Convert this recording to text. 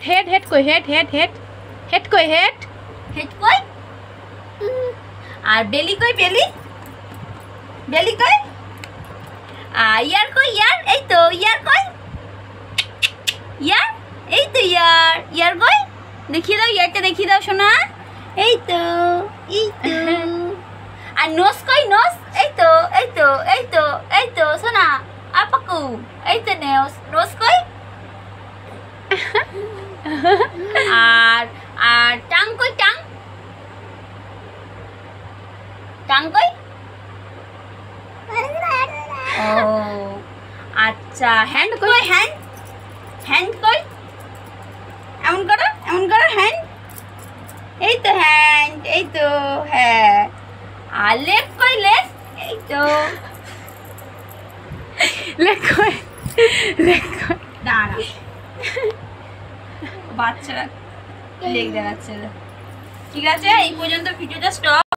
head head কই head head head head কই head head কই আর বেলি কই বেলি বেলি কই ইয়ার কই ইয়ার এই তো ইয়ার কই ইয়ার এই তো ইয়ার ইয়ার কই দেখিয়ে দাও ইয়ারটা দেখিয়ে দাও সোনা এই তো আর নোস কই নোস এই তো এই তো এই তো এই তো সোনা আর পাকু এই তো নোস নোস কই আর আর টাং কই টাং টাং কই ও আচ্ছা হ্যান্ড কই হ্যান্ড হ্যান্ড কই এমন করো হ্যান্ড এই তো হ্যান্ড এই তো হ্যাঁ আর লেগ কই লেগ এই তো লেগ কই দাঁড়া বাচ্চারা লেগ দেখাচ্ছে ঠিক আছে এই পর্যন্ত ভিডিওটা স্টপ